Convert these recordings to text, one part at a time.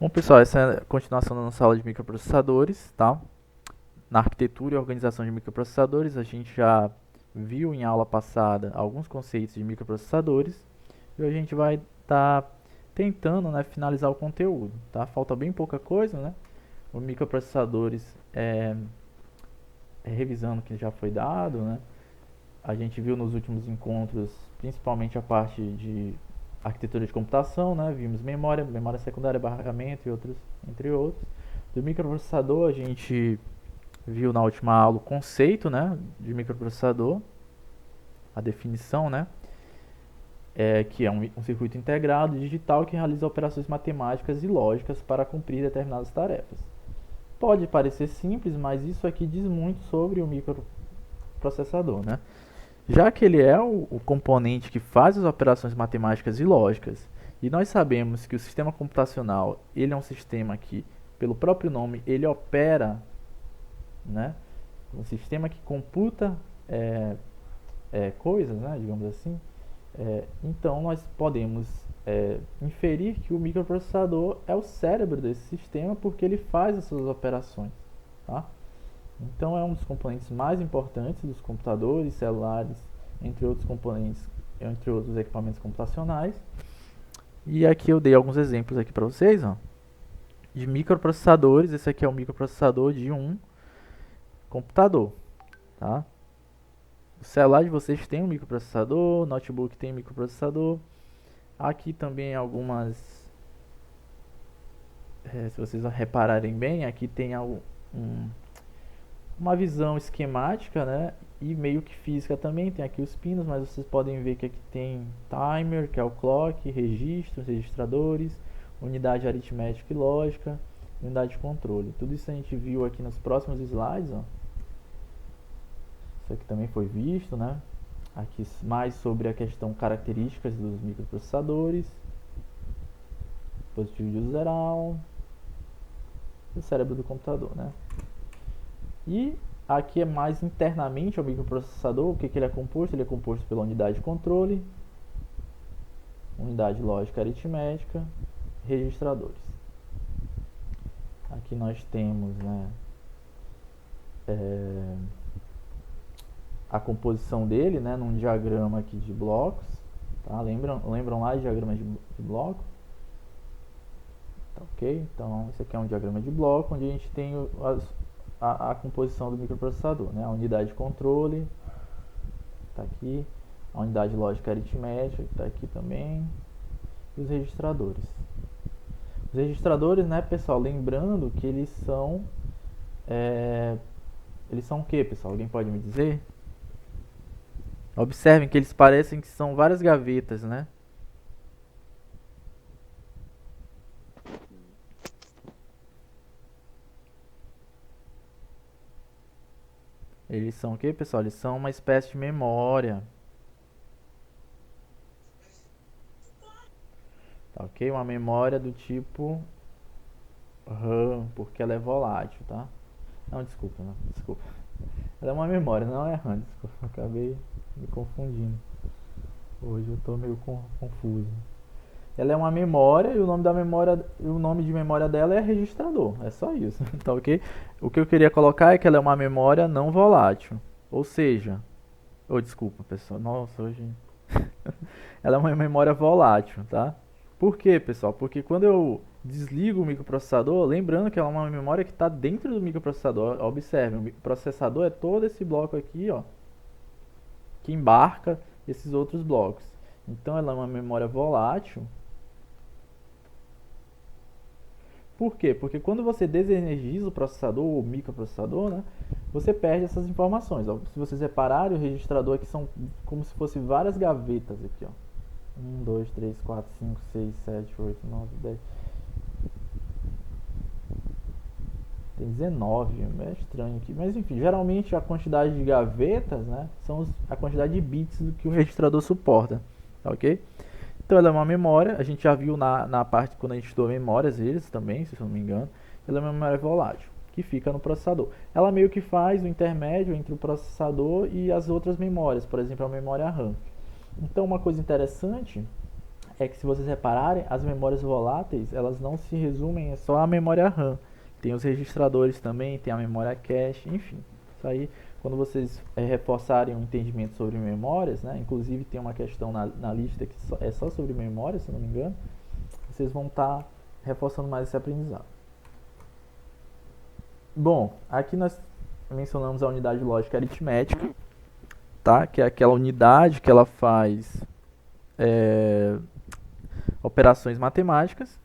Bom, pessoal, essa é a continuação da nossa aula de microprocessadores, tá? Na arquitetura e organização de microprocessadores, a gente já viu em aula passada alguns conceitos de microprocessadores e hoje a gente vai estar tentando, né, finalizar o conteúdo, tá? Falta bem pouca coisa, né? Os microprocessadores, revisando o que já foi dado, né? A gente viu nos últimos encontros, principalmente a parte de arquitetura de computação, né? Vimos memória, memória secundária, barramento e outros, entre outros. Do microprocessador, a gente viu na última aula o conceito, né, de microprocessador, a definição, né, que é um circuito integrado digital que realiza operações matemáticas e lógicas para cumprir determinadas tarefas. Pode parecer simples, mas isso aqui diz muito sobre o microprocessador, né? Já que ele é o componente que faz as operações matemáticas e lógicas, e nós sabemos que o sistema computacional ele é um sistema que, pelo próprio nome, ele opera, né? Um sistema que computa coisas, né? Digamos assim. Então nós podemos inferir que o microprocessador é o cérebro desse sistema porque ele faz as suas operações, tá? Então é um dos componentes mais importantes dos computadores, celulares, entre outros componentes, entre outros equipamentos computacionais. E aqui eu dei alguns exemplos aqui para vocês, ó, de microprocessadores. Esse aqui é o microprocessador de um computador, tá? O celular de vocês tem um microprocessador, o notebook tem microprocessador. Aqui também algumas, se vocês repararem bem, aqui tem uma visão esquemática, né? E meio que física também, tem aqui os pinos, mas vocês podem ver que aqui tem timer, que é o clock, registros, registradores, unidade aritmética e lógica, unidade de controle. Tudo isso a gente viu aqui nos próximos slides, ó. Isso aqui também foi visto, né? Aqui mais sobre a questão características dos microprocessadores, dispositivo de uso geral, e o cérebro do computador, né? E aqui é mais internamente o microprocessador. O que ele é composto? Ele é composto pela unidade de controle, unidade lógica aritmética, registradores. Aqui nós temos, né, a composição dele, né, num diagrama aqui de blocos, tá? Lembram lá de diagrama de bloco? Tá, ok? Então esse aqui é um diagrama de bloco onde a gente tem a composição do microprocessador, né? A unidade de controle está aqui, a unidade lógica aritmética está aqui também, e os registradores. Os registradores, né, pessoal, lembrando que eles são o que, pessoal? Alguém pode me dizer? Observem que eles parecem que são várias gavetas, né? Eles são o que, pessoal? Eles são uma espécie de memória. Tá, ok? Uma memória do tipo RAM, porque ela é volátil, tá? Não, desculpa, não, desculpa. Ela é uma memória, não é RAM, desculpa. Acabei me confundindo. Hoje eu tô meio confuso. Ela é uma memória e o nome da memória, o nome de memória dela é registrador. É só isso, tá ok? O que eu queria colocar é que ela é uma memória não volátil. Ou seja, desculpa, pessoal. Nossa, hoje ela é uma memória volátil, tá? Por quê, pessoal? Porque quando eu desligo o microprocessador, lembrando que ela é uma memória que está dentro do microprocessador. Observe, o microprocessador é todo esse bloco aqui, ó, que embarca esses outros blocos. Então ela é uma memória volátil. Por quê? Porque quando você desenergiza o processador ou o microprocessador, né, você perde essas informações. Ó. Se vocês repararem, o registrador aqui são como se fossem várias gavetas aqui, ó. 1, 2, 3, 4, 5, 6, 7, 8, 9, 10. Tem 19, é estranho aqui. Mas enfim, geralmente a quantidade de gavetas, né, são a quantidade de bits que o registrador suporta. Tá, ok? Então ela é uma memória, a gente já viu na parte quando a gente estudou memórias eles também, se eu não me engano. Ela é uma memória volátil, que fica no processador. Ela meio que faz o intermédio entre o processador e as outras memórias, por exemplo, a memória RAM. Então uma coisa interessante é que, se vocês repararem, as memórias voláteis, elas não se resumem só à memória RAM. Tem os registradores também, tem a memória cache, enfim. Isso aí, quando vocês reforçarem o entendimento sobre memórias, né, inclusive tem uma questão na lista que é só sobre memória, se não me engano, vocês vão estar reforçando mais esse aprendizado. Bom, aqui nós mencionamos a unidade lógica aritmética, tá? Que é aquela unidade que ela faz operações matemáticas.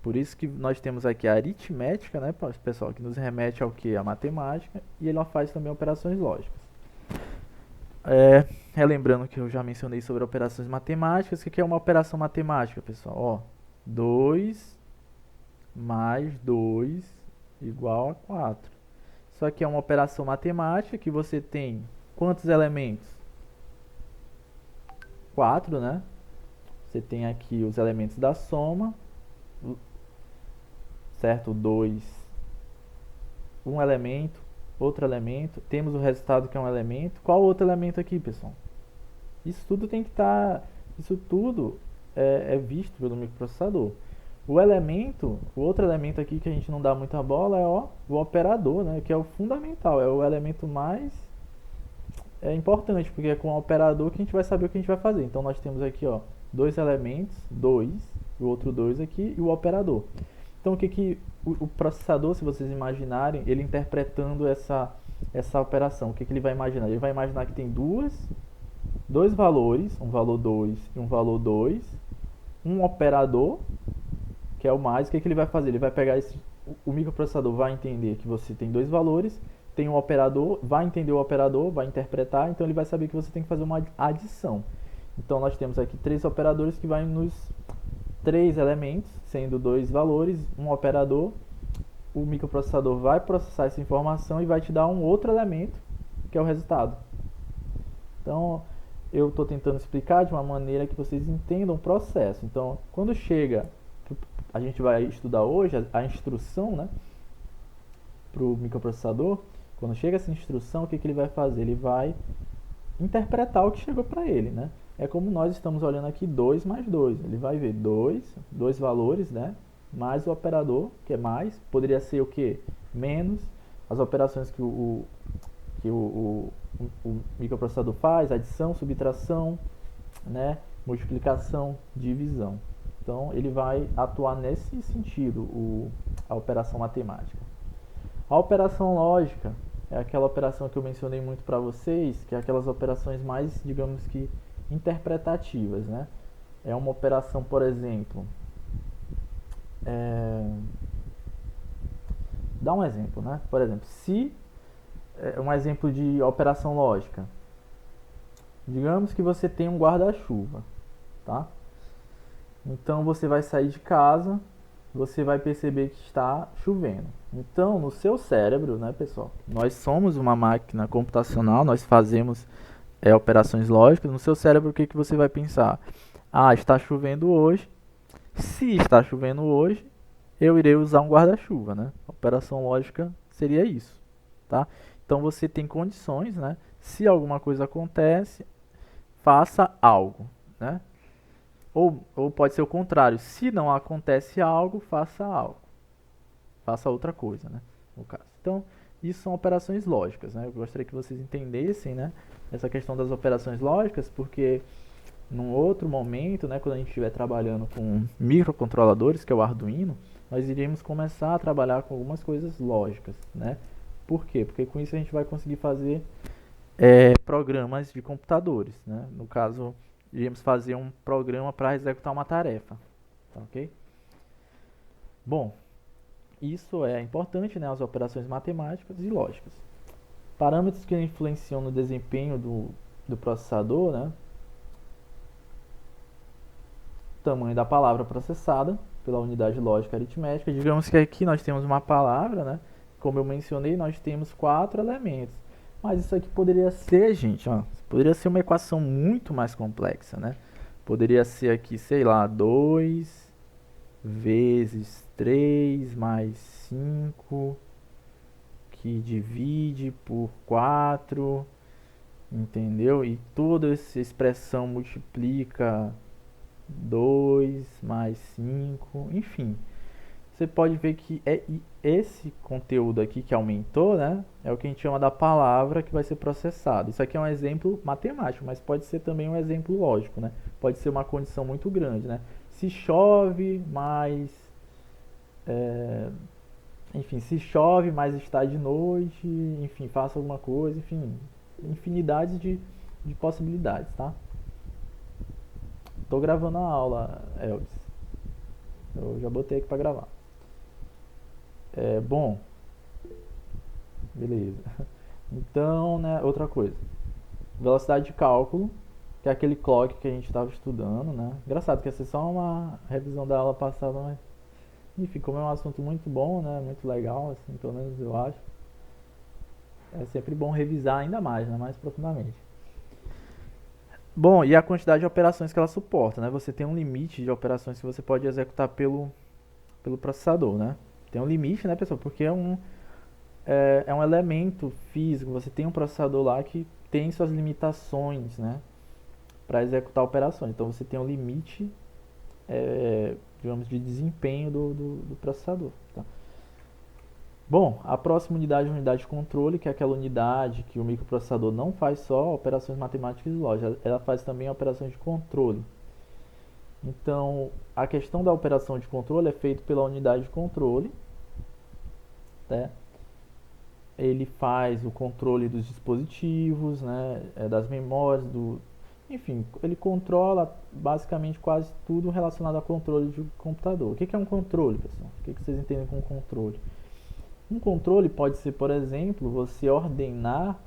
Por isso que nós temos aqui a aritmética, né, pessoal, que nos remete ao que? A matemática, e ela faz também operações lógicas. Relembrando que eu já mencionei sobre operações matemáticas. O que é uma operação matemática, pessoal? Ó, 2 mais 2 igual a 4. Isso aqui é uma operação matemática que você tem quantos elementos? 4, né? Você tem aqui os elementos da soma, certo? 2, um elemento, outro elemento. Temos o resultado, que é um elemento. Qual outro elemento aqui, pessoal? Isso tudo tem que estar... Isso tudo é visto pelo microprocessador. O elemento, o outro elemento aqui que a gente não dá muita bola é o operador, né? Que é o fundamental, é o elemento mais importante, porque é com o operador que a gente vai saber o que a gente vai fazer. Então nós temos aqui, ó, dois elementos, 2, o outro 2 aqui, e o operador. Então o que o processador, se vocês imaginarem, ele interpretando essa operação, o que ele vai imaginar? Ele vai imaginar que tem dois valores, um valor 2 e um valor 2, um operador, que é o mais. O que ele vai fazer? Ele vai pegar o microprocessador vai entender que você tem dois valores, tem um operador, vai entender o operador, vai interpretar, então ele vai saber que você tem que fazer uma adição. Então nós temos aqui 3 operadores que vai nos 3 elementos, sendo 2 valores, um operador. O microprocessador vai processar essa informação e vai te dar um outro elemento, que é o resultado. Então, eu estou tentando explicar de uma maneira que vocês entendam o processo. Então, quando chega, a gente vai estudar hoje a instrução, né, para o microprocessador. Quando chega essa instrução, o que ele vai fazer? Ele vai interpretar o que chegou para ele, né? É como nós estamos olhando aqui 2 mais 2. Ele vai ver dois valores, né? Mais o operador, que é mais. Poderia ser o que? Menos. As operações que o microprocessador faz, adição, subtração, né? Multiplicação, divisão. Então, ele vai atuar nesse sentido, a operação matemática. A operação lógica é aquela operação que eu mencionei muito para vocês, que é aquelas operações mais, digamos que, interpretativas, né? É uma operação, por exemplo, dá um exemplo, né? Por exemplo, se um exemplo de operação lógica. Digamos que você tem um guarda-chuva, tá? Então você vai sair de casa, você vai perceber que está chovendo. Então, no seu cérebro, né, pessoal? Nós somos uma máquina computacional, nós fazemos operações lógicas. No seu cérebro, o que você vai pensar? Ah, está chovendo hoje. Se está chovendo hoje, eu irei usar um guarda-chuva, né? A operação lógica seria isso, tá? Então você tem condições, né? Se alguma coisa acontece, faça algo, né? Ou pode ser o contrário. Se não acontece algo, faça algo. Faça outra coisa, né? No caso. Então, isso são operações lógicas, né? Eu gostaria que vocês entendessem, né? Essa questão das operações lógicas, porque num outro momento, né? Quando a gente estiver trabalhando com microcontroladores, que é o Arduino, nós iremos começar a trabalhar com algumas coisas lógicas, né? Por quê? Porque com isso a gente vai conseguir fazer programas de computadores, né? No caso, iríamos fazer um programa para executar uma tarefa, tá ok? Bom, isso é importante, né? As operações matemáticas e lógicas. Parâmetros que influenciam no desempenho do processador, né? Tamanho da palavra processada pela unidade lógica aritmética. Digamos que aqui nós temos uma palavra, né? Como eu mencionei, nós temos 4 elementos. Mas isso aqui poderia ser, gente, ó, poderia ser uma equação muito mais complexa, né? Poderia ser aqui, sei lá, 2 vezes 3 mais 5, que divide por 4, entendeu? E toda essa expressão multiplica 2 mais 5, enfim. Você pode ver que esse conteúdo aqui que aumentou, né, é o que a gente chama da palavra que vai ser processado. Isso aqui é um exemplo matemático, mas pode ser também um exemplo lógico, né? Pode ser uma condição muito grande, né? Se chove, mas enfim, se chove, mas está de noite, enfim, faça alguma coisa, enfim, infinidade de possibilidades, tá? Tô gravando a aula, Elvis. Eu já botei aqui para gravar. Bom, beleza. Então, né, outra coisa. Velocidade de cálculo, que é aquele clock que a gente estava estudando, né? Engraçado que essa é só uma revisão da aula passada, mas enfim, como é um assunto muito bom, né? Muito legal, assim, pelo menos eu acho. É sempre bom revisar ainda mais, né? Mais profundamente. Bom, e a quantidade de operações que ela suporta, né? Você tem um limite de operações que você pode executar pelo processador, né? Tem um limite, né, pessoal? Porque é um elemento físico. Você tem um processador lá que tem suas limitações, né? Para executar operações. Então você tem um limite, digamos, de desempenho do processador. Tá? Bom, a próxima unidade é a unidade de controle, que é aquela unidade que o microprocessador não faz só operações matemáticas e lógicas, ela faz também operações de controle. Então, a questão da operação de controle é feita pela unidade de controle, né? Ele faz o controle dos dispositivos, né, das memórias, enfim, ele controla basicamente quase tudo relacionado a controle de computador. O que é um controle, pessoal? O que vocês entendem com controle? Um controle pode ser, por exemplo, você ordenar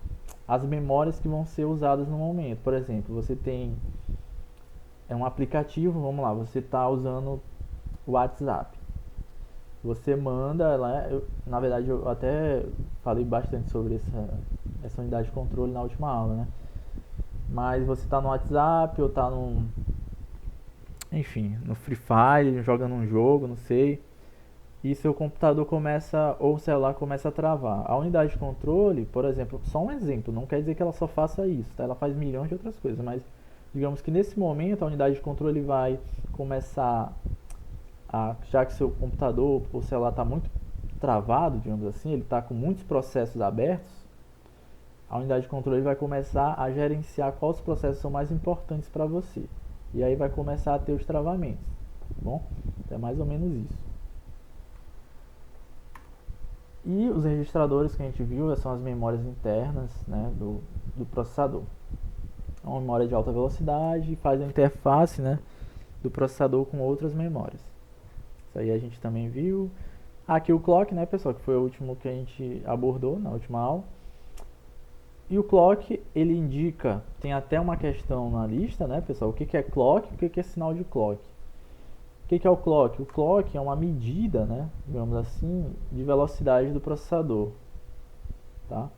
as memórias que vão ser usadas no momento. Por exemplo, você tem um aplicativo, vamos lá, você está usando o WhatsApp. Você manda lá, na verdade eu até falei bastante sobre essa unidade de controle na última aula, né? Mas você está no WhatsApp ou está enfim, no Free Fire, jogando um jogo, não sei, e seu computador começa, ou o celular começa a travar. A unidade de controle, por exemplo, só um exemplo, não quer dizer que ela só faça isso, tá? Ela faz milhões de outras coisas, mas digamos que nesse momento a unidade de controle vai começar já que seu computador ou celular está muito travado, digamos assim, ele está com muitos processos abertos, a unidade de controle vai começar a gerenciar quais processos são mais importantes para você. E aí vai começar a ter os travamentos, tá bom? Então é mais ou menos isso. E os registradores que a gente viu são as memórias internas, né, do processador. É uma memória de alta velocidade, faz a interface, né, do processador com outras memórias. Isso aí a gente também viu. Aqui o clock, né, pessoal, que foi o último que a gente abordou na última aula. E o clock, ele indica, tem até uma questão na lista, né, pessoal, o que é clock e o que é sinal de clock. O que é o clock? O clock é uma medida, né, digamos assim, de velocidade do processador, tá?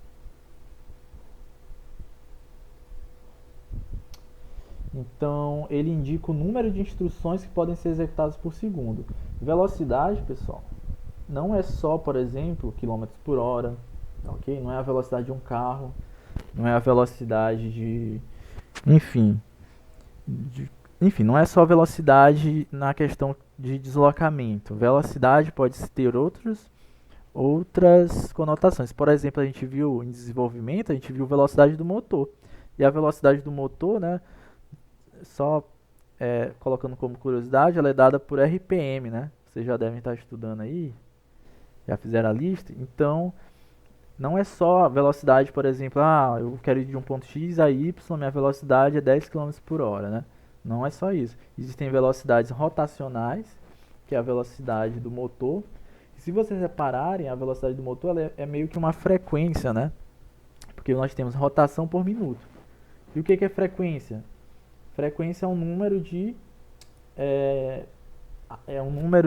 Então, ele indica o número de instruções que podem ser executadas por segundo. Velocidade, pessoal, não é só, por exemplo, quilômetros por hora, ok? Não é a velocidade de um carro, não é a velocidade enfim, enfim, não é só velocidade na questão de deslocamento. Velocidade pode ter outras conotações. Por exemplo, a gente viu em desenvolvimento, a gente viu velocidade do motor. E a velocidade do motor, né, só colocando como curiosidade, ela é dada por RPM, né? Vocês já devem estar estudando aí, já fizeram a lista. Então, não é só a velocidade, por exemplo, eu quero ir de um ponto X a Y, minha velocidade é 10 km por hora, né? Não é só isso. Existem velocidades rotacionais, que é a velocidade do motor. E se vocês repararem, a velocidade do motor ela é meio que uma frequência, né? Porque nós temos rotação por minuto. E o que é frequência? Frequência é um número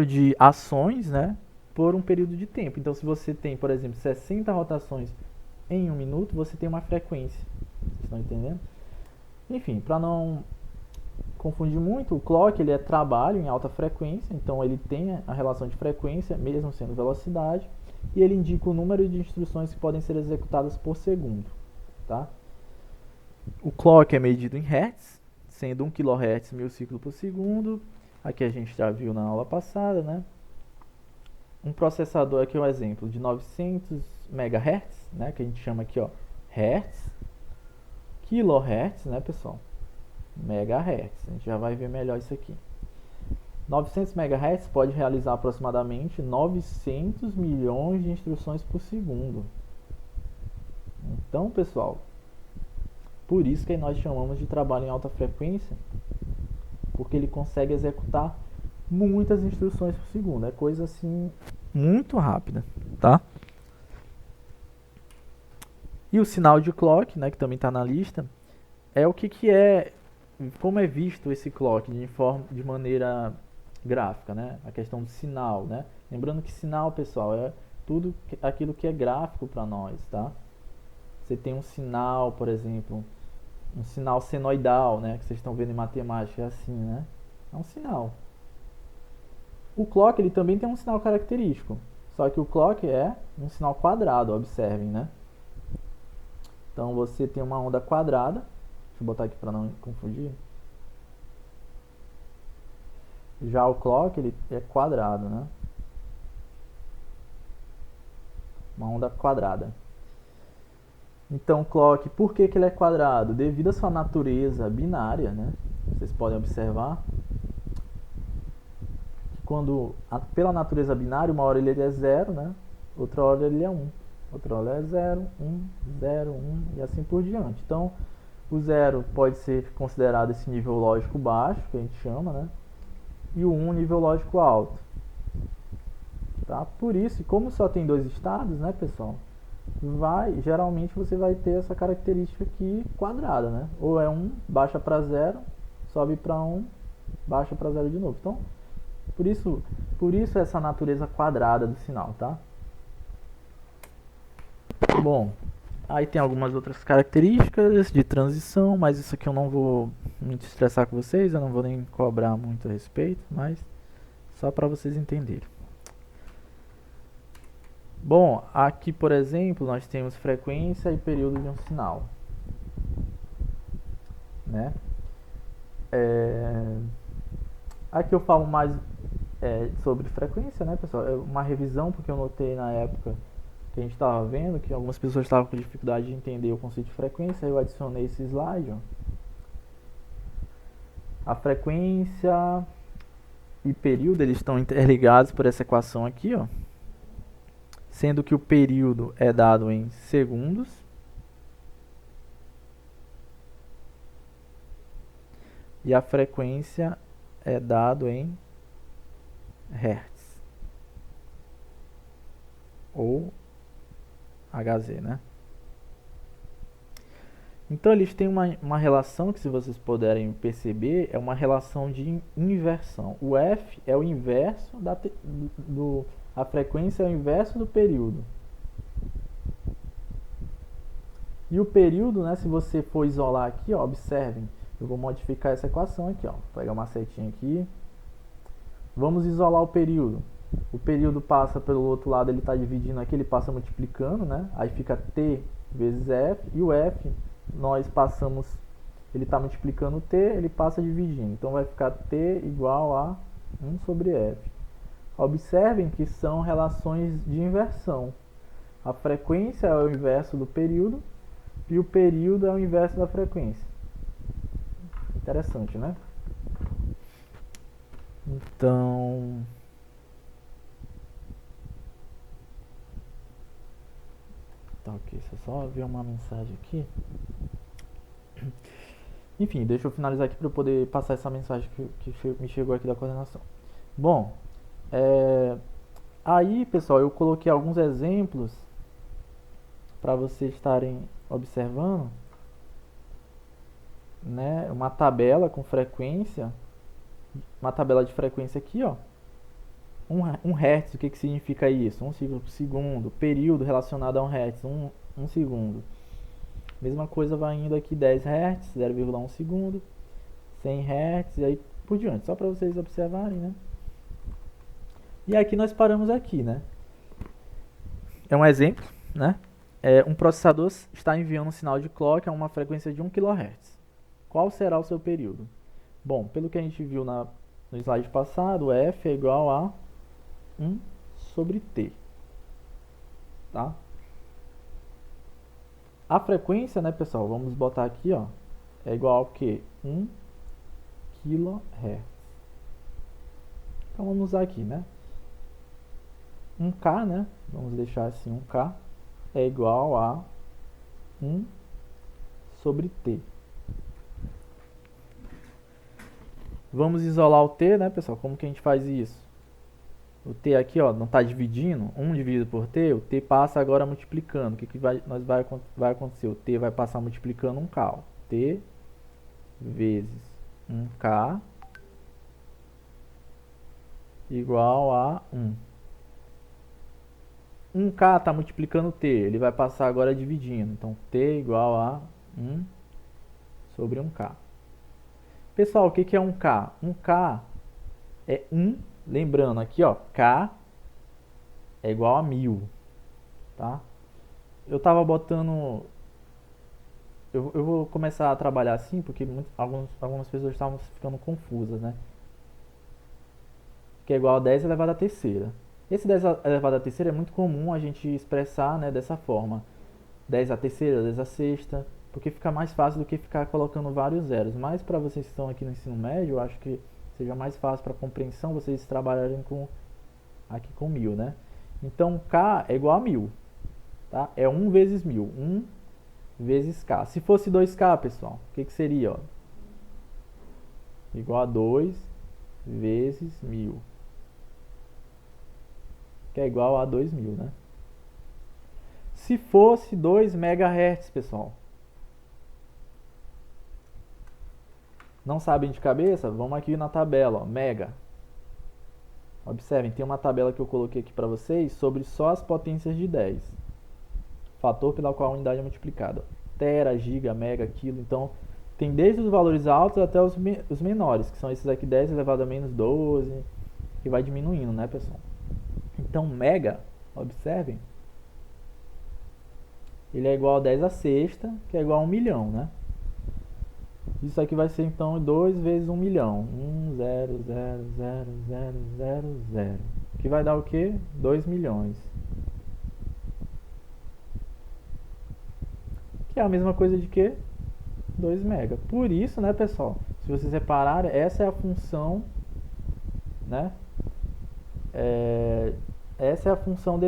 de ações, né, por um período de tempo. Então, se você tem, por exemplo, 60 rotações em um minuto, você tem uma frequência. Vocês estão entendendo? Enfim, para não confundir muito, o clock ele é trabalho em alta frequência, então ele tem a relação de frequência, mesmo sendo velocidade, e ele indica o número de instruções que podem ser executadas por segundo, tá? O clock é medido em hertz, sendo 1 kHz 1000 ciclos por segundo. Aqui a gente já viu na aula passada, né? Um processador, aqui é um exemplo, de 900 MHz, né? Que a gente chama aqui, ó, Hertz. Kilohertz, né, pessoal? Megahertz. A gente já vai ver melhor isso aqui. 900 MHz pode realizar aproximadamente 900 milhões de instruções por segundo. Então, pessoal, por isso que nós chamamos de trabalho em alta frequência, porque ele consegue executar muitas instruções por segundo. É coisa assim muito rápida, tá? E o sinal de clock, né, que também está na lista, é o que é, como é visto esse clock de maneira gráfica, né? A questão do sinal, né? Lembrando que sinal, pessoal, é tudo aquilo que é gráfico para nós, tá? Você tem um sinal, por exemplo, um sinal senoidal, né? Que vocês estão vendo em matemática, é assim, né? É um sinal. O clock, ele também tem um sinal característico, só que o clock é um sinal quadrado, observem, né? Então você tem uma onda quadrada, deixa eu botar aqui para não confundir. Já o clock, ele é quadrado, né? Uma onda quadrada. Então o clock, por que ele é quadrado? Devido à sua natureza binária, né? Vocês podem observar que pela natureza binária, uma hora ele é 0, né? Outra hora ele é 1. Outra hora é 0, 1, 0, 1 e assim por diante. Então, o 0 pode ser considerado esse nível lógico baixo, que a gente chama, né? E o 1 nível lógico alto. Tá? Por isso, como só tem dois estados, né, pessoal? Geralmente você vai ter essa característica aqui quadrada, né? Ou é 1, baixa para 0, sobe para 1, baixa para 0 de novo. Então, por isso essa natureza quadrada do sinal, tá? Bom, aí tem algumas outras características de transição, mas isso aqui eu não vou me estressar com vocês, eu não vou nem cobrar muito a respeito, mas só para vocês entenderem. Bom, aqui, por exemplo, nós temos frequência e período de um sinal, né? Aqui eu falo mais sobre frequência, né, pessoal? É uma revisão, porque eu notei na época que a gente estava vendo que algumas pessoas estavam com dificuldade de entender o conceito de frequência, aí eu adicionei esse slide, ó. A frequência e período, eles estão interligados por essa equação aqui, ó. Sendo que o período é dado em segundos e a frequência é dado em hertz ou Hz, né? Então eles têm uma relação que, se vocês puderem perceber, é uma relação de inversão. O F é o inverso a frequência é o inverso do período. E o período, né, se você for isolar aqui, ó, observem, eu vou modificar essa equação aqui, ó. Vou pegar uma setinha aqui. Vamos isolar o período. O período passa pelo outro lado, ele está dividindo aqui, ele passa multiplicando, né? Aí fica T vezes F, e o F, nós passamos, ele está multiplicando T, ele passa dividindo. Então vai ficar T igual a 1 sobre F. Observem que são relações de inversão. A frequência é o inverso do período, e o período é o inverso da frequência. Interessante, né? Então... Tá, ok, deixa eu só ver uma mensagem aqui. Enfim, deixa eu finalizar aqui para eu poder passar essa mensagem que me chegou aqui da coordenação. Bom, aí, pessoal, eu coloquei alguns exemplos para vocês estarem observando, né? Uma tabela com frequência, uma tabela de frequência aqui, ó. 1 Hz, o que significa isso? 1 ciclo por segundo. Período relacionado a 1 Hz, 1 segundo. Mesma coisa vai indo aqui, 10 Hz, 0,1 segundo. 100 Hz, e aí por diante. Só para vocês observarem, né? E aqui nós paramos aqui, né? É um exemplo, né? Um processador está enviando um sinal de clock a uma frequência de 1 kHz. qual será o seu período? Bom, pelo que a gente viu no slide passado, F é igual a 1 sobre T. Tá? A frequência, né, pessoal, vamos botar aqui, ó, é igual ao que? 1 kHz. Então vamos usar aqui, né? 1K, né? Vamos deixar assim, 1K é igual a 1 sobre T. Vamos isolar o T, né, pessoal? Como que a gente faz isso? O T aqui, ó, não está dividindo. 1 dividido por T, o T passa agora multiplicando. O que vai acontecer? O T vai passar multiplicando 1K. Ó. T vezes 1K igual a 1. 1K está multiplicando T, ele vai passar agora dividindo. Então, T igual a 1 sobre 1K. Pessoal, o que é 1K? 1K é 1, lembrando aqui, ó, K é igual a 1000, tá? Eu tava botando... Eu vou começar a trabalhar assim, porque algumas pessoas estavam ficando confusas, né? Que é igual a 10 elevado à terceira. Esse 10 elevado à terceira é muito comum a gente expressar, né, dessa forma. 10 à terceira, 10 à sexta, porque fica mais fácil do que ficar colocando vários zeros. Mas para vocês que estão aqui no ensino médio, eu acho que seja mais fácil para compreensão vocês trabalharem aqui com 1000, né? Então, K é igual a 1000, tá? É 1 vezes 1000, 1 vezes K. Se fosse 2K, pessoal, o que seria? Ó? Igual a 2 vezes 1000, que é igual a 2000, né? Se fosse 2 MHz, pessoal. Não sabem de cabeça? Vamos aqui na tabela, ó, mega. Observem, tem uma tabela que eu coloquei aqui para vocês sobre só as potências de 10. Fator pela qual a unidade é multiplicada. Tera, giga, mega, quilo. Então, tem desde os valores altos até os menores, que são esses aqui, 10 elevado a menos 12, que vai diminuindo, né, pessoal? Então, mega, observem, ele é igual a 10 a sexta, que é igual a 1 milhão, né? Isso aqui vai ser, então, 2 vezes 1 milhão. 1, 0, 0, 0, 0, 0, 0. Que vai dar o quê? 2 milhões. Que é a mesma coisa de quê? 2 mega. Por isso, né, pessoal? Se vocês repararem, essa é a função, né? Essa é a função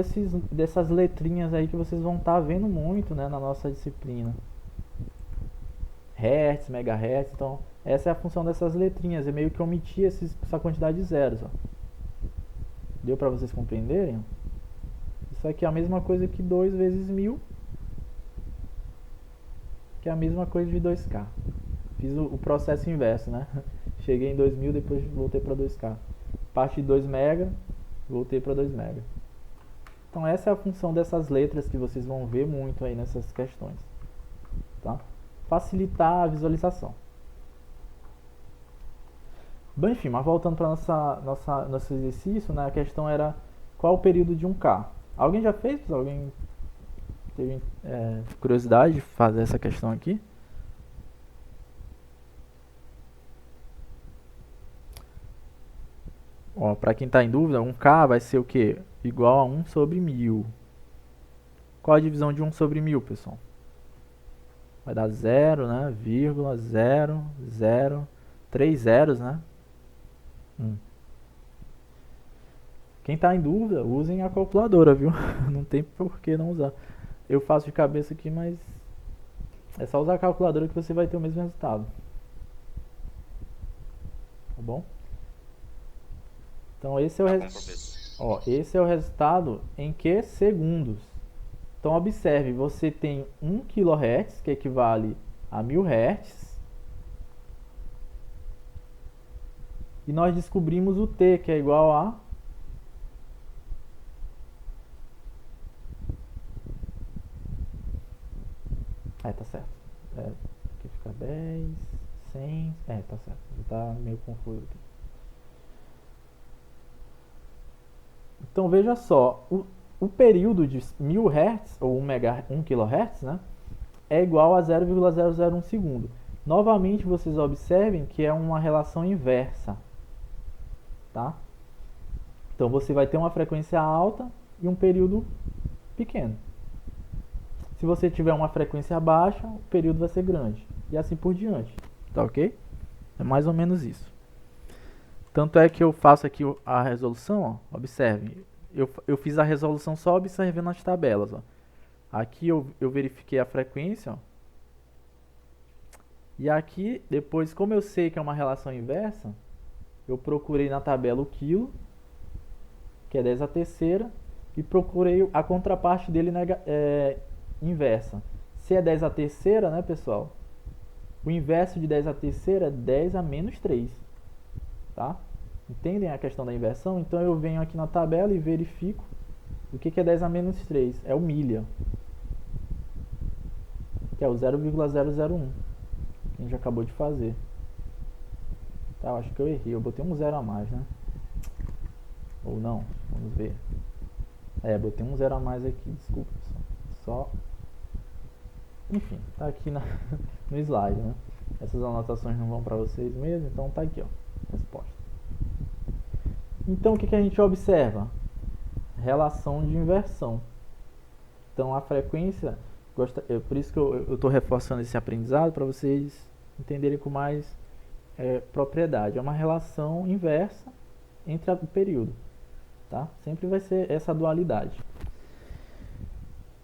dessas letrinhas aí que vocês vão estar vendo muito, né, na nossa disciplina. Hertz, megahertz, então essa é a função dessas letrinhas, é meio que omitir essa quantidade de zeros, ó. Deu para vocês compreenderem? Isso aqui é a mesma coisa que 2 vezes 1000, que é a mesma coisa de 2K. Fiz o processo inverso, né? Cheguei em 2000, depois voltei para 2K. Parte de 2 mega, voltei para 2 mega. Então essa é a função dessas letras que vocês vão ver muito aí nessas questões, tá? Facilitar a visualização. Bem, enfim, mas voltando para nosso exercício, né, a questão era qual o período de 1K. Alguém já fez? Alguém teve curiosidade de fazer essa questão aqui? Para quem está em dúvida, 1K vai ser o quê? Igual a 1 sobre 1000. Qual a divisão de 1 sobre 1000, pessoal? Vai dar 0, né? Vírgula, 0, 0, 3 zeros, né? 1. Quem está em dúvida, usem a calculadora, viu? Não tem por que não usar. Eu faço de cabeça aqui, mas é só usar a calculadora que você vai ter o mesmo resultado. Tá bom? Então esse é o resultado em que segundos. Então observe, você tem 1 kHz, que equivale a 1000 Hz. E nós descobrimos o T, que é igual a... tá certo. Aqui fica 10, 100... tá certo. Tá meio confuso aqui. Então veja só, o período de 1000 Hz, ou 1 kHz, né, é igual a 0,001 segundo. Novamente, vocês observem que é uma relação inversa, tá? Então você vai ter uma frequência alta e um período pequeno. Se você tiver uma frequência baixa, o período vai ser grande. E assim por diante. Tá ok? É mais ou menos isso. Tanto é que eu faço aqui a resolução, ó. Observe. Eu fiz a resolução só observando as tabelas, ó. Aqui eu verifiquei a frequência, ó. E aqui, depois, como eu sei que é uma relação inversa, eu procurei na tabela o quilo, que é 10 a terceira, e procurei a contraparte dele inversa. Se é 10 a terceira, né, pessoal? O inverso de 10 a terceira é 10 a menos 3, tá? Entendem a questão da inversão? Então eu venho aqui na tabela e verifico o que é 10 a menos 3. É o milha, que é o 0,001, que a gente acabou de fazer. Tá, eu acho que eu errei, eu botei um zero a mais, né? Ou não, vamos ver. Botei um zero a mais aqui, desculpa, pessoal. Só... Enfim, tá aqui no slide, né? Essas anotações não vão para vocês mesmo, então tá aqui, ó, resposta. Então o que a gente observa? Relação de inversão. Então a frequência, por isso que eu estou reforçando esse aprendizado para vocês entenderem com mais propriedade. É uma relação inversa entre o período, tá? Sempre vai ser essa dualidade.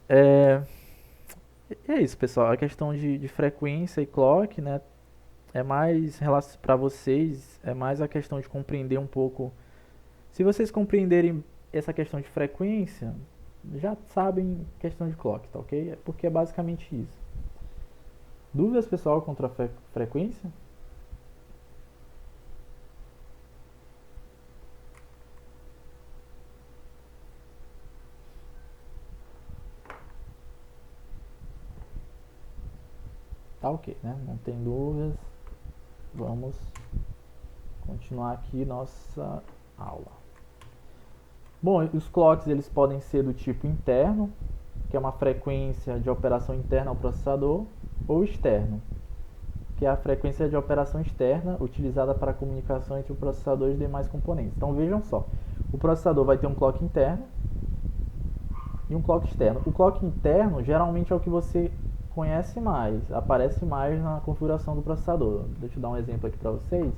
É isso, pessoal. A questão de frequência e clock, né? É mais para vocês, é mais a questão de compreender um pouco. Se vocês compreenderem essa questão de frequência, já sabem questão de clock, tá ok? Porque é basicamente isso. Dúvidas, pessoal, contra a frequência? Tá ok, né? Não tem dúvidas. Vamos continuar aqui nossa aula. Bom, os clocks eles podem ser do tipo interno, que é uma frequência de operação interna ao processador, ou externo, que é a frequência de operação externa utilizada para a comunicação entre o processador e os demais componentes. Então vejam só, o processador vai ter um clock interno e um clock externo. O clock interno geralmente é o que você conhece mais, aparece mais na configuração do processador. Deixa eu dar um exemplo aqui para vocês.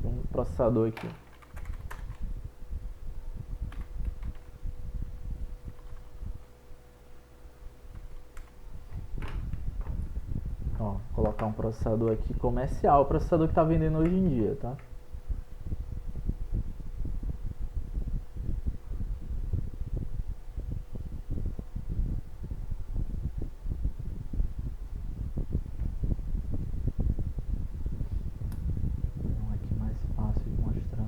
Um processador aqui. Ó, colocar um processador aqui comercial, o processador que está vendendo hoje em dia, tá? Aqui mais fácil de mostrar.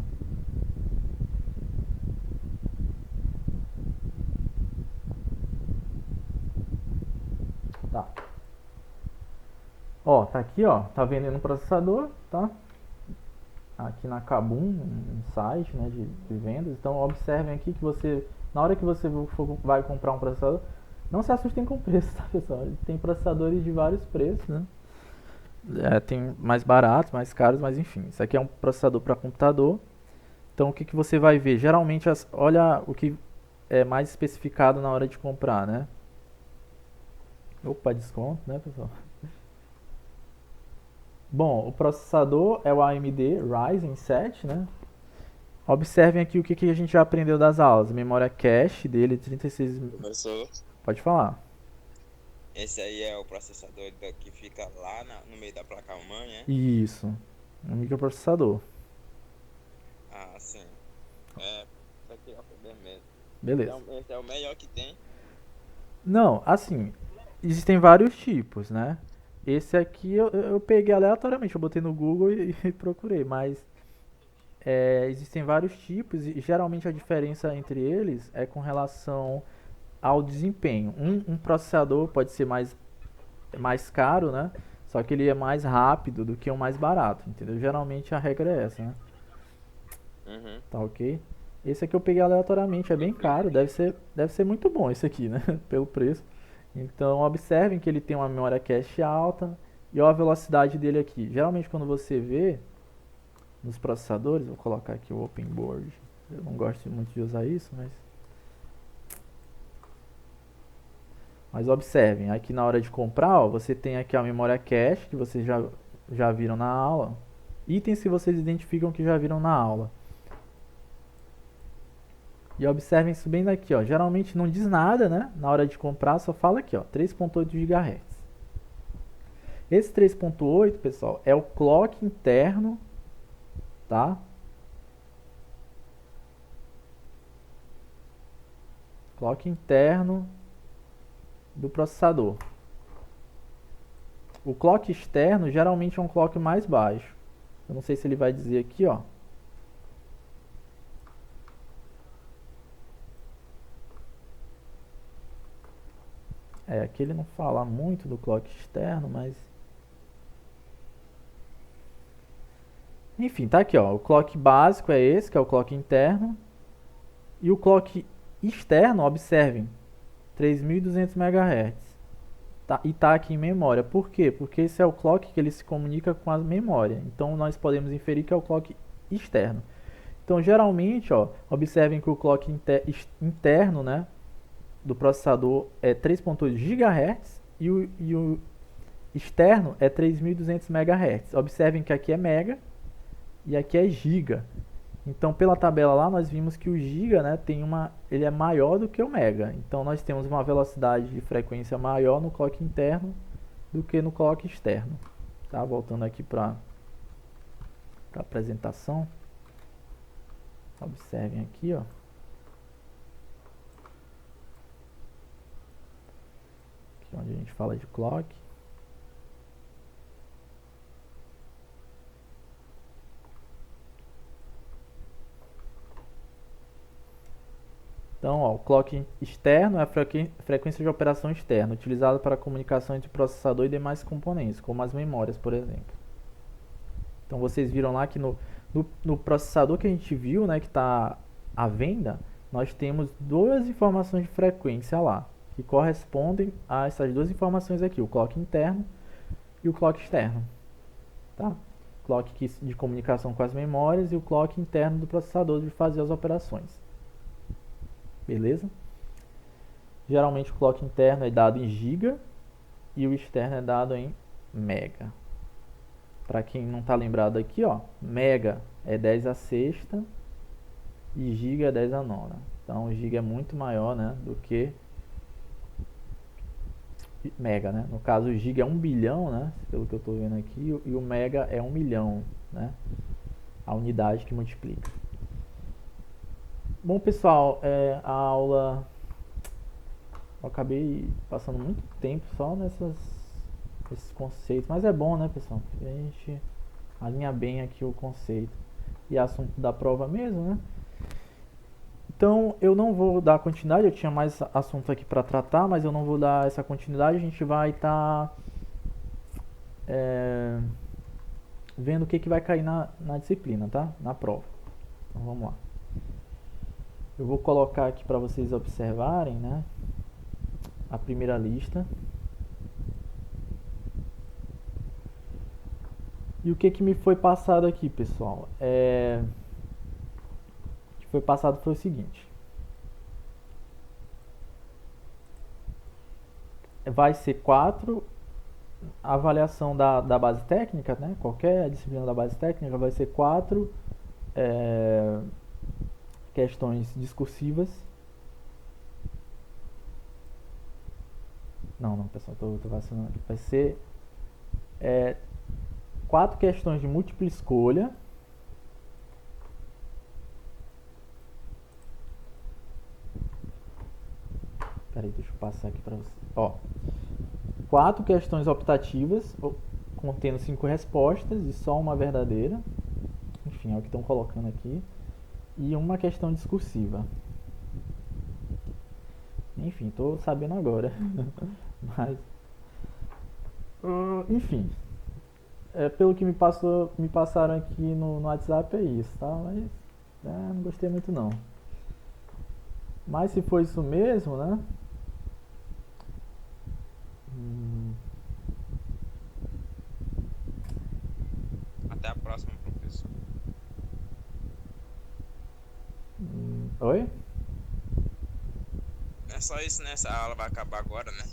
Tá. Ó, tá aqui, ó, tá vendendo um processador, tá? Aqui na Kabum, um site, né, de vendas. Então observem aqui que você, na hora que você vai comprar um processador, não se assustem com o preço, tá, pessoal? Tem processadores de vários preços, né? Tem mais baratos, mais caros, mas enfim. Isso aqui é um processador para computador. Então o que você vai ver? Geralmente, olha o que é mais especificado na hora de comprar, né? Opa, desconto, né, pessoal? Bom, o processador é o AMD Ryzen 7, né? Observem aqui o que a gente já aprendeu das aulas. Memória cache dele, 36... Professor, Pode falar. esse aí é o processador que fica lá no meio da placa-mãe, né? Isso. Um microprocessador. Ah, sim. Isso aqui é o mesmo. Beleza. Esse é o melhor que tem. Não, assim, existem vários tipos, né? Esse aqui eu peguei aleatoriamente, eu botei no Google e procurei, mas existem vários tipos e geralmente a diferença entre eles é com relação ao desempenho. Um processador pode ser mais caro, né? Só que ele é mais rápido do que o mais barato, entendeu? Geralmente a regra é essa, né? Uhum. Tá ok? Esse aqui eu peguei aleatoriamente, é bem caro, deve ser muito bom esse aqui, né? Pelo preço. Então observem que ele tem uma memória cache alta E olha a velocidade dele aqui. Geralmente quando você vê nos processadores, vou colocar aqui o Open Board. Eu não gosto muito de usar isso, mas observem, aqui na hora de comprar, ó, você tem aqui a memória cache, que vocês já viram na aula. Itens que vocês identificam que já viram na aula. E observem isso bem daqui, ó. Geralmente não diz nada, né? Na hora de comprar, só fala aqui, ó, 3.8 GHz. Esse 3.8, pessoal, é o clock interno, tá? Clock interno do processador. O clock externo geralmente é um clock mais baixo. Eu não sei se ele vai dizer aqui, ó. Aqui ele não fala muito do clock externo, mas... Enfim, tá aqui, ó. O clock básico é esse, que é o clock interno. E o clock externo, observem, 3.200 MHz. Tá, e tá aqui em memória. Por quê? Porque esse é o clock que ele se comunica com a memória. Então nós podemos inferir que é o clock externo. Então geralmente, ó, observem que o clock interno, né, do processador é 3.8 GHz e o externo é 3.200 MHz. Observem que aqui é mega e aqui é giga. Então, pela tabela lá, nós vimos que o giga, né, ele é maior do que o mega. Então, nós temos uma velocidade de frequência maior no clock interno do que no clock externo. Tá? Voltando aqui para a apresentação. Observem aqui, ó. Aqui onde a gente fala de clock. Então, ó, o clock externo é a frequência de operação externa, utilizada para a comunicação entre o processador e demais componentes, como as memórias, por exemplo. Então, vocês viram lá que no processador que a gente viu, né, que está à venda, nós temos duas informações de frequência lá, que correspondem a essas duas informações aqui, o clock interno e o clock externo. Tá? Clock de comunicação com as memórias e o clock interno do processador de fazer as operações. Beleza? Geralmente o clock interno é dado em giga e o externo é dado em mega. Para quem não está lembrado aqui, ó, mega é 10 a sexta e giga é 10 a nona. Então o giga é muito maior, né, do que mega, né? No caso o giga é 1 bilhão, né, pelo que eu estou vendo aqui, e o mega é 1 milhão, né? A unidade que multiplica. Bom, pessoal, a aula... Eu acabei passando muito tempo só nesses conceitos. Mas é bom, né, pessoal? A gente alinha bem aqui o conceito. E assunto da prova mesmo, né? Então, eu não vou dar continuidade. Eu tinha mais assunto aqui para tratar, mas eu não vou dar essa continuidade. A gente vai estar vendo o que vai cair na disciplina, tá? Na prova. Então, vamos lá. Eu vou colocar aqui para vocês observarem, né, a primeira lista. E o que me foi passado aqui, pessoal? O que foi passado foi o seguinte. Vai ser 4, a avaliação da base técnica, né? Qualquer disciplina da base técnica vai ser 4 questões discursivas. Não, pessoal, tô vacilando aqui. Vai ser 4 questões de múltipla escolha. Peraí, deixa eu passar aqui para você. Ó, 4 questões optativas, contendo 5 respostas e só uma verdadeira. Enfim, é o que estão colocando aqui. E uma questão discursiva. Enfim, tô sabendo agora. Mas, enfim, pelo que me passaram aqui no WhatsApp é isso, tá? Mas não gostei muito não. Mas se for isso mesmo, né? Oi? Não é só isso, né? Essa aula vai acabar agora, né?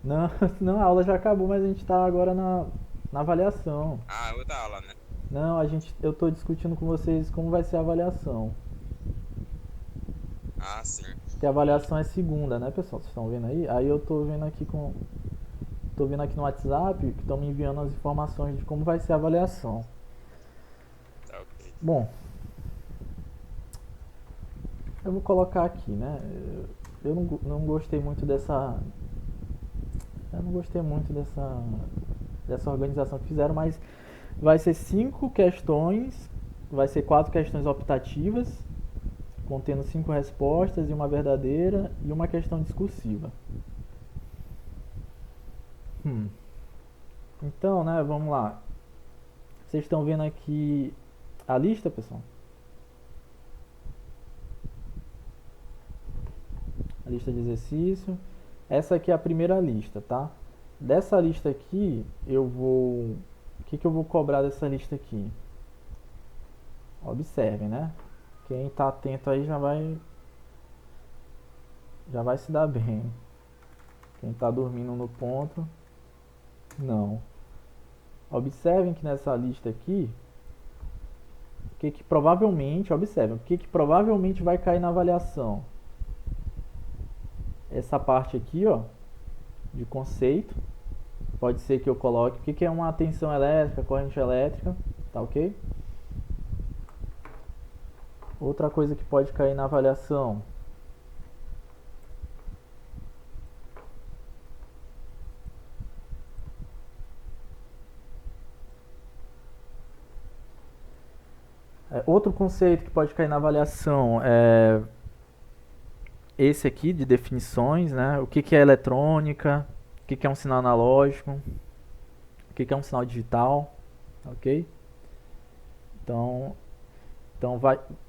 Não, não, a aula já acabou, mas a gente tá agora na avaliação. Ah, outra aula, né? Não, eu tô discutindo com vocês como vai ser a avaliação. Ah, sim. Que a avaliação é segunda, né, pessoal? Vocês estão vendo aí? Aí eu tô vendo aqui no WhatsApp que estão me enviando as informações de como vai ser a avaliação. Tá ok. Bom, eu vou colocar aqui, né? Eu não gostei muito dessa. Eu não gostei muito dessa organização que fizeram, mas vai ser 5 questões, vai ser 4 questões optativas, contendo 5 respostas e uma verdadeira e uma questão discursiva. Hum. Então, né, vamos lá. Vocês estão vendo aqui a lista, pessoal? A lista de exercício. Essa aqui é a primeira lista, tá? Dessa lista aqui, eu vou... O que eu vou cobrar dessa lista aqui? Observem, né? Quem tá atento aí já vai se dar bem. Quem tá dormindo no ponto, não. Observem que nessa lista aqui, observem, o que provavelmente vai cair na avaliação? Essa parte aqui, ó, de conceito. Pode ser que eu coloque o que é uma tensão elétrica, corrente elétrica, tá ok? Outra coisa que pode cair na avaliação. Outro conceito que pode cair na avaliação é esse aqui de definições, né? O que é eletrônica, o que é um sinal analógico, o que é um sinal digital, ok? Então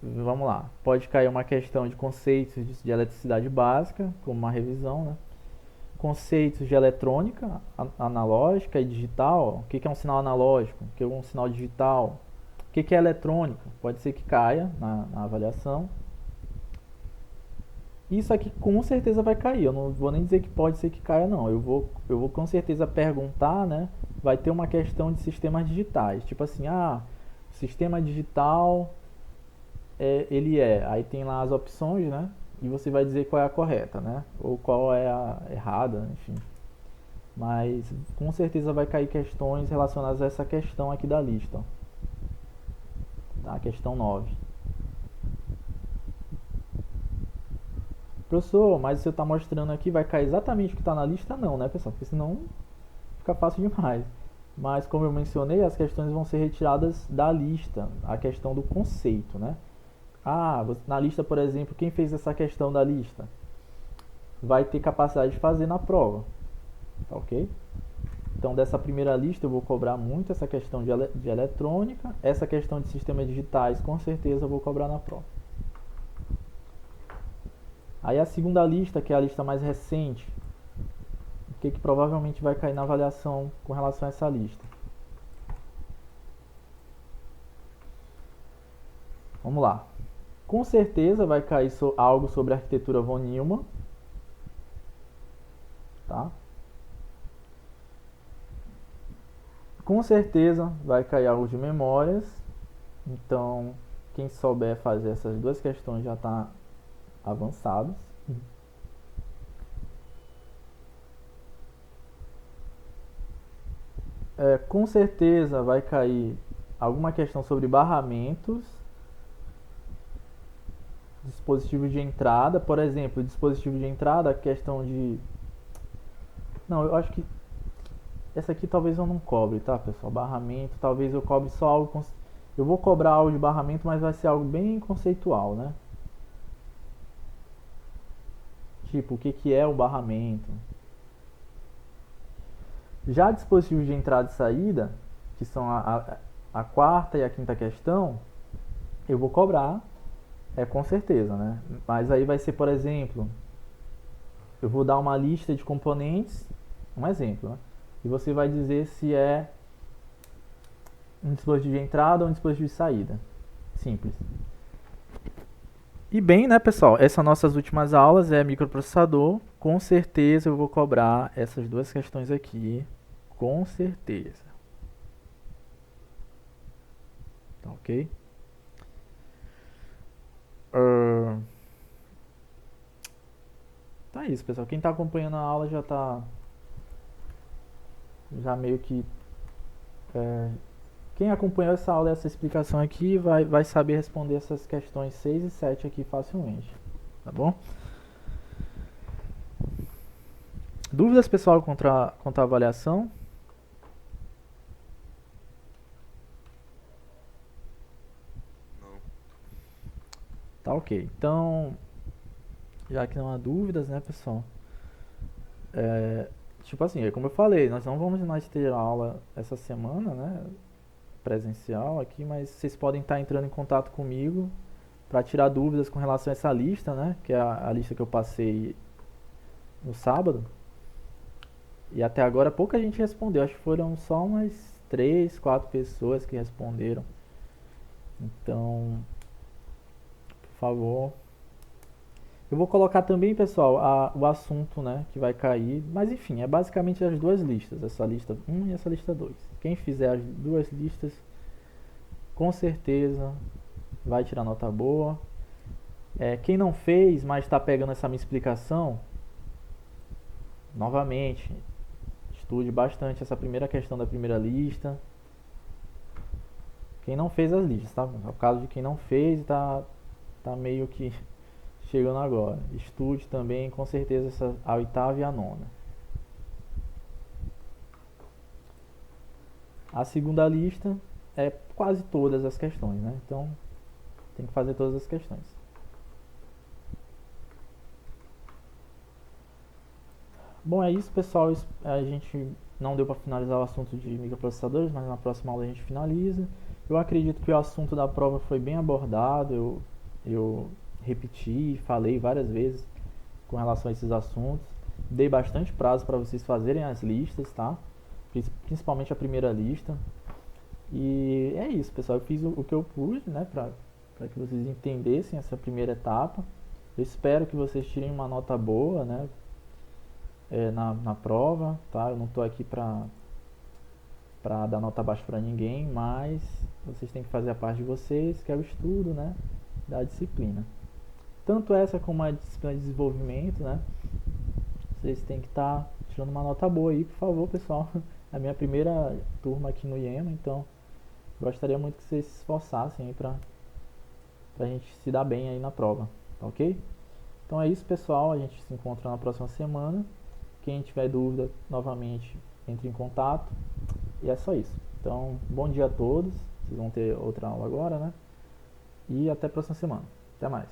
vamos lá. Pode cair uma questão de conceitos de eletricidade básica, como uma revisão, né? Conceitos de eletrônica analógica e digital. O que é um sinal analógico? O que é um sinal digital? O que é eletrônica? Pode ser que caia na avaliação. Isso aqui com certeza vai cair. Eu não vou nem dizer que pode ser que caia, não. Eu vou com certeza perguntar, né? Vai ter uma questão de sistemas digitais. Tipo assim, sistema digital ele é. Aí tem lá as opções, né? E você vai dizer qual é a correta, né? Ou qual é a errada, enfim. Mas com certeza vai cair questões relacionadas a essa questão aqui da lista. Tá? Questão 9. Professor, mas você está mostrando aqui, vai cair exatamente o que está na lista? Não, né, pessoal? Porque senão fica fácil demais. Mas como eu mencionei, as questões vão ser retiradas da lista. A questão do conceito, né? Na lista, por exemplo, quem fez essa questão da lista vai ter capacidade de fazer na prova. Tá ok? Então, dessa primeira lista, eu vou cobrar muito essa questão de eletrônica. Essa questão de sistemas digitais, com certeza, eu vou cobrar na prova. Aí a segunda lista, que é a lista mais recente, o que provavelmente vai cair na avaliação com relação a essa lista? Vamos lá. Com certeza vai cair algo sobre a arquitetura von Neumann. Tá? Com certeza vai cair algo de memórias. Então, quem souber fazer essas duas questões já está avançado. Com certeza vai cair alguma questão sobre barramentos, dispositivo de entrada, por exemplo, dispositivo de entrada, a questão de... Não, eu acho que essa aqui talvez eu não cobre, tá, pessoal? Barramento, talvez eu cobre só algo... Eu vou cobrar algo de barramento, mas vai ser algo bem conceitual, né? Tipo, o que é o barramento? Já dispositivos de entrada e saída, que são a quarta e a quinta questão, eu vou cobrar, com certeza, né? Mas aí vai ser, por exemplo, eu vou dar uma lista de componentes, um exemplo, né? E você vai dizer se é um dispositivo de entrada ou um dispositivo de saída. Simples. E bem, né, pessoal, essas nossas últimas aulas é microprocessador. Com certeza eu vou cobrar essas duas questões aqui. Com certeza. Tá ok? Ahn, Tá isso, pessoal. Quem tá acompanhando a aula já tá. Já meio que. é, Quem acompanhou essa aula e essa explicação aqui vai saber responder essas questões 6 e 7 aqui facilmente. Tá bom? Dúvidas, pessoal, contra a avaliação? Não. Tá ok. Então, já que não há dúvidas, né, pessoal? Tipo assim, como eu falei, nós não vamos mais ter aula essa semana, né? Presencial aqui, mas vocês podem estar entrando em contato comigo para tirar dúvidas com relação a essa lista, né? Que é a lista que eu passei no sábado. E até agora pouca gente respondeu. Acho que foram só umas 3, 4 pessoas que responderam. Então, por favor. Eu vou colocar também, pessoal, o assunto, né, que vai cair. Mas enfim, é basicamente as duas listas. Essa lista 1 e essa lista 2. Quem fizer as duas listas, com certeza vai tirar nota boa. Quem não fez, mas está pegando essa minha explicação, novamente, estude bastante essa primeira questão da primeira lista. Quem não fez as listas, tá? É o caso de quem não fez e tá meio que chegando agora. Estude também, com certeza, a oitava e a nona. A segunda lista é quase todas as questões, né? Então, tem que fazer todas as questões. Bom, é isso, pessoal. A gente não deu para finalizar o assunto de microprocessadores, mas na próxima aula a gente finaliza. Eu acredito que o assunto da prova foi bem abordado. Eu repeti, falei várias vezes com relação a esses assuntos. Dei bastante prazo para vocês fazerem as listas, tá? Principalmente a primeira lista. E é isso, pessoal. Eu fiz o que eu pude, né, para que vocês entendessem essa primeira etapa. Eu espero que vocês tirem uma nota boa, né, na prova, tá? Eu não tô aqui pra dar nota baixa pra ninguém, mas vocês têm que fazer a parte de vocês, que é o estudo, né, da disciplina. Tanto essa como a disciplina de desenvolvimento, né? Vocês têm que estar tirando uma nota boa aí, por favor, pessoal. É a minha primeira turma aqui no IEMA, então gostaria muito que vocês se esforçassem aí pra gente se dar bem aí na prova, tá ok? Então é isso, pessoal. A gente se encontra na próxima semana. Quem tiver dúvida, novamente, entre em contato. E é só isso. Então, bom dia a todos. Vocês vão ter outra aula agora, né? E até a próxima semana. Até mais.